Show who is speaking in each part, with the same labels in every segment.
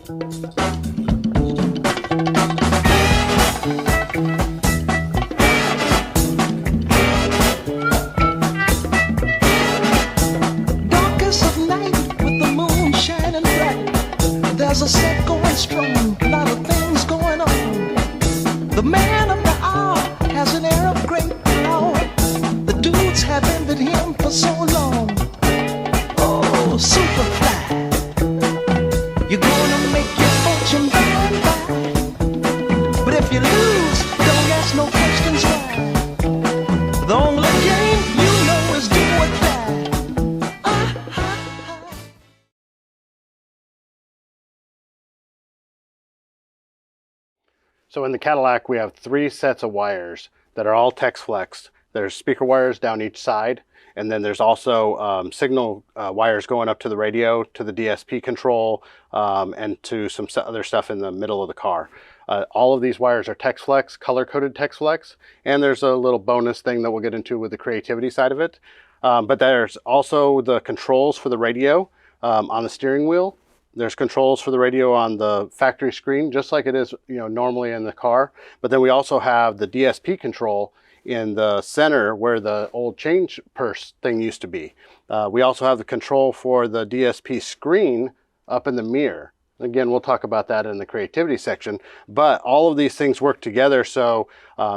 Speaker 1: Darkest of night with the moon shining bright. There's a set going strong, a lot of things going on. The man of the hour has an air of great power. The dudes have envied him for so long. Oh, Superfly, you're gonna make your fortune by and by. But if you lose, don't ask no questions why. The only game you know is do or die.
Speaker 2: So in the Cadillac, we have 3 sets of wires that are all Tex Flex. There's speaker wires down each side, and then there's also signal wires going up to the radio, to the DSP control, and to some other stuff in the middle of the car. All of these wires are Tex Flex, color-coded Tex Flex, and there's a little bonus thing that we'll get into with the creativity side of it. But there's also the controls for the radio on the steering wheel. There's controls for the radio on the factory screen, just like it is, normally in the car. But then we also have the DSP control in the center where the old change purse thing used to be. We also have the control for the DSP screen up in the mirror. Again, we'll talk about that in the creativity section, but all of these things work together so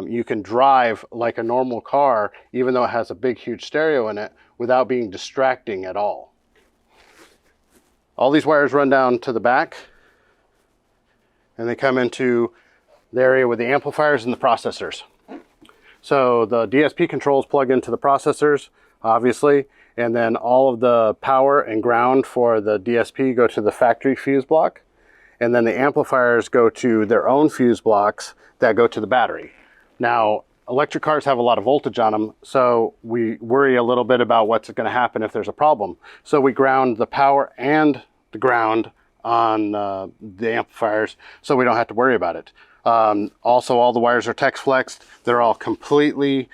Speaker 2: you can drive like a normal car, even though it has a big, huge stereo in it, without being distracting at all. All these wires run down to the back, and they come into the area with the amplifiers and the processors. So the DSP controls plug into the processors, obviously, and then all of the power and ground for the DSP go to the factory fuse block, and then the amplifiers go to their own fuse blocks that go to the battery. Now, electric cars have a lot of voltage on them, so we worry a little bit about what's going to happen if there's a problem. So we ground the power and the ground on the amplifiers so we don't have to worry about it. Also, all the wires are Tex Flexed. They're all completely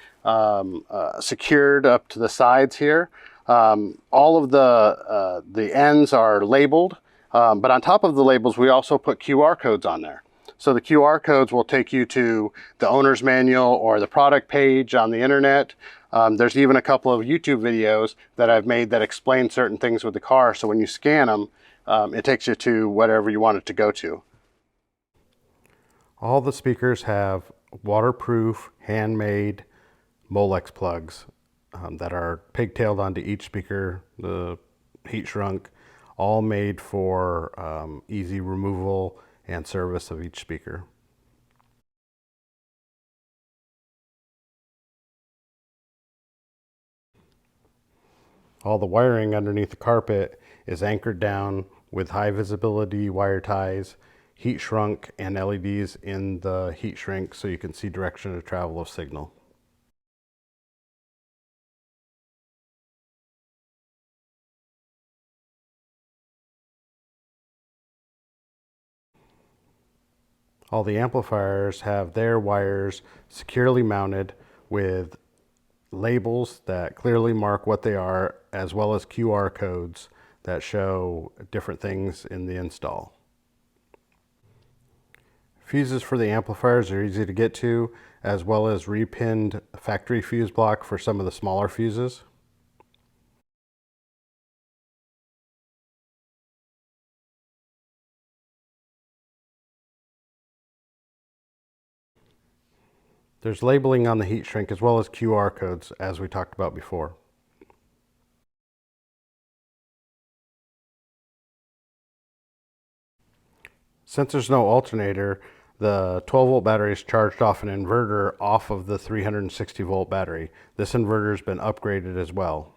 Speaker 2: secured up to the sides here. All of the ends are labeled, but on top of the labels, we also put QR codes on there. So the QR codes will take you to the owner's manual or the product page on the internet. There's even a couple of YouTube videos that I've made that explain certain things with the car. So when you scan them, it takes you to whatever you want it to go to. All the speakers have waterproof, handmade Molex plugs that are pigtailed onto each speaker, the heat shrunk, all made for easy removal and service of each speaker. All the wiring underneath the carpet is anchored down with high visibility wire ties, heat shrunk, and LEDs in the heat shrink so you can see direction of travel of signal. All the amplifiers have their wires securely mounted with labels that clearly mark what they are, as well as QR codes that show different things in the install. Fuses for the amplifiers are easy to get to, as well as repinned factory fuse block for some of the smaller fuses. There's labeling on the heat shrink as well as QR codes, as we talked about before. Since there's no alternator, the 12 volt battery is charged off an inverter off of the 360 volt battery. This inverter has been upgraded as well.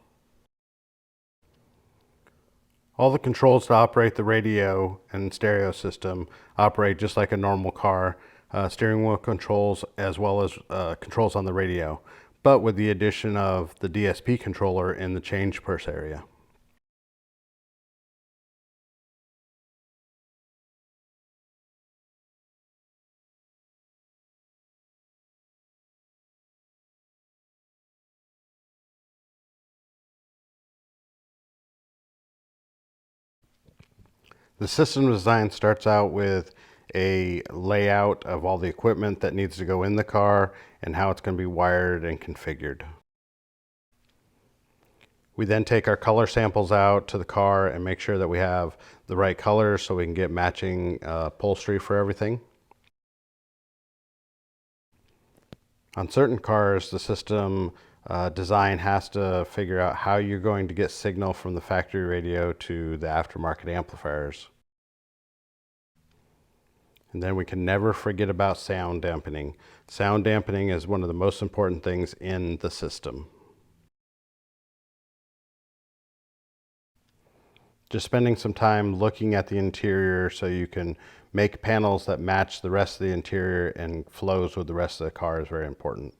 Speaker 2: All the controls to operate the radio and stereo system operate just like a normal car. Steering wheel controls as well as controls on the radio, but with the addition of the DSP controller in the change purse area. The system design starts out with a layout of all the equipment that needs to go in the car and how it's going to be wired and configured. We then take our color samples out to the car and make sure that we have the right colors so we can get matching upholstery for everything. On certain cars, the system design has to figure out how you're going to get signal from the factory radio to the aftermarket amplifiers. And then we can never forget about sound dampening. Sound dampening is one of the most important things in the system. Just spending some time looking at the interior so you can make panels that match the rest of the interior and flows with the rest of the car is very important.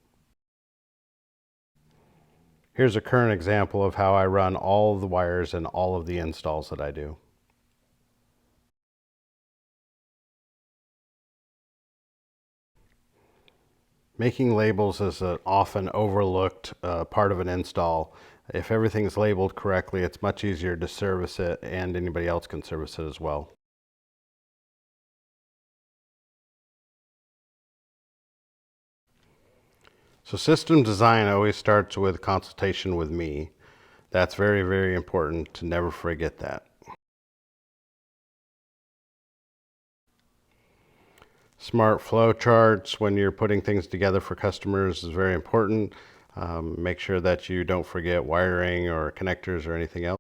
Speaker 2: Here's a current example of how I run all of the wires in all of the installs that I do. Making labels is an often overlooked part of an install. If everything is labeled correctly, it's much easier to service it, and anybody else can service it as well. So system design always starts with consultation with me. That's very, very important to never forget that. Smart flow charts when you're putting things together for customers is very important. Make sure that you don't forget wiring or connectors or anything else.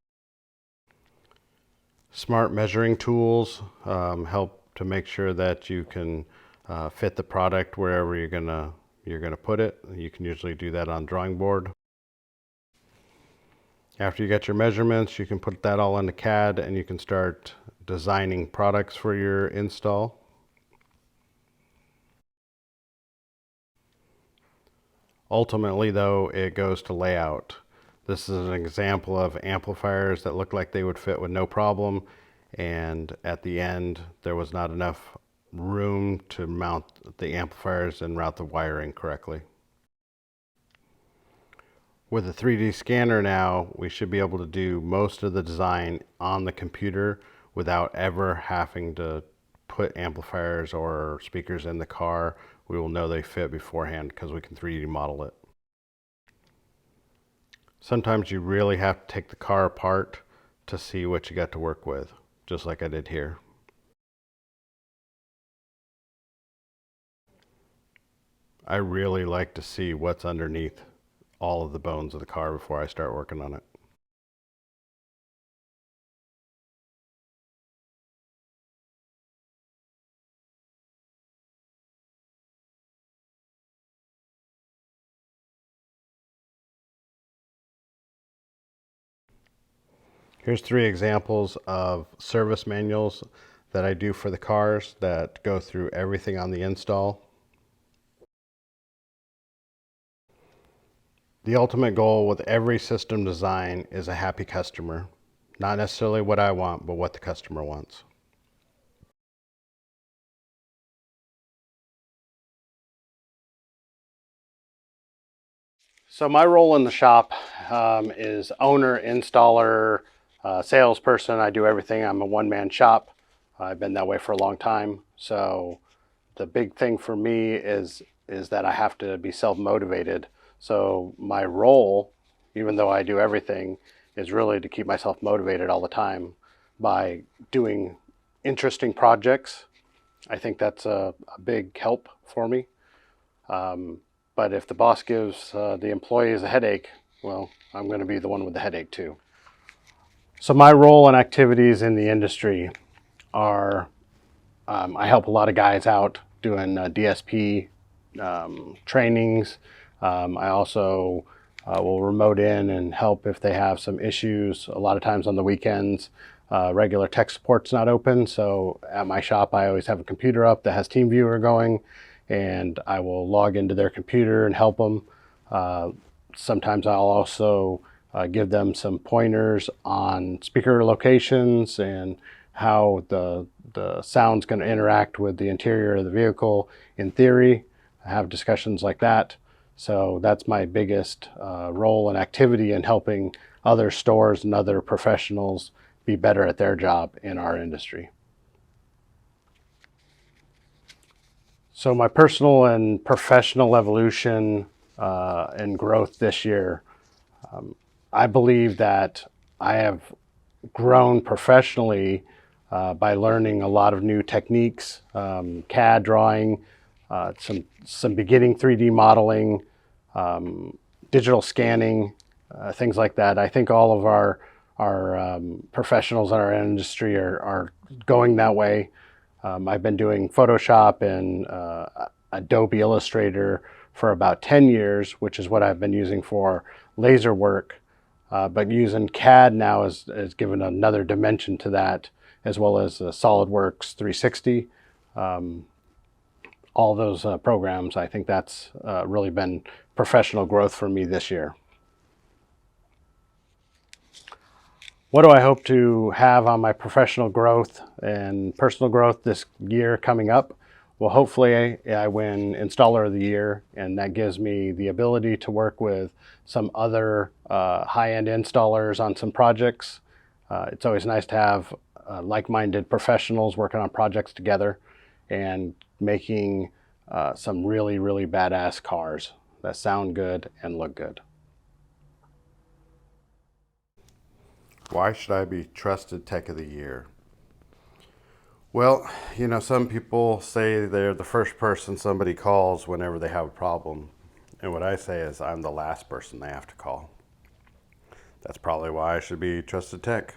Speaker 2: Smart measuring tools help to make sure that you can fit the product wherever you're gonna put it. You can usually do that on drawing board. After you get your measurements, you can put that all into CAD and you can start designing products for your install. Ultimately, though, it goes to layout. This is an example of amplifiers that look like they would fit with no problem, and at the end, there was not enough room to mount the amplifiers and route the wiring correctly. With a 3D scanner now, we should be able to do most of the design on the computer without ever having to put amplifiers or speakers in the car. We will know they fit beforehand because we can 3D model it. Sometimes you really have to take the car apart to see what you got to work with, just like I did here. I really like to see what's underneath all of the bones of the car before I start working on it. Here's 3 examples of service manuals that I do for the cars that go through everything on the install. The ultimate goal with every system design is a happy customer. Not necessarily what I want, but what the customer wants. So my role in the shop is owner, installer, salesperson. I do everything. I'm a one-man shop. I've been that way for a long time. So the big thing for me is that I have to be self-motivated. So my role, even though I do everything, is really to keep myself motivated all the time by doing interesting projects. I think that's a big help for me. But if the boss gives the employees a headache, well, I'm going to be the one with the headache too. So my role and activities in the industry are, I help a lot of guys out doing DSP trainings. I also will remote in and help if they have some issues. A lot of times on the weekends, regular tech support's not open. So at my shop, I always have a computer up that has TeamViewer going, and I will log into their computer and help them. Sometimes I'll also give them some pointers on speaker locations and how the sound's going to interact with the interior of the vehicle in theory. I have discussions like that. So that's my biggest role and activity in helping other stores and other professionals be better at their job in our industry. So my personal and professional evolution and growth this year, I believe that I have grown professionally by learning a lot of new techniques, CAD drawing, some beginning 3D modeling, digital scanning, things like that. I think all of our professionals in our industry are going that way. I've been doing Photoshop and Adobe Illustrator for about 10 years, which is what I've been using for laser work. But using CAD now has given another dimension to that, as well as SolidWorks 360. All those programs, I think that's really been professional growth for me this year. What do I hope to have on my professional growth and personal growth this year coming up? Well, hopefully I win Installer of the Year, and that gives me the ability to work with some other high-end installers on some projects. It's always nice to have like-minded professionals working on projects together and making some really, really badass cars that sound good and look good.
Speaker 3: Why should I be Trusted Tech of the Year? Well, you know, some people say they're the first person somebody calls whenever they have a problem. And what I say is I'm the last person they have to call. That's probably why I should be Trusted Tech.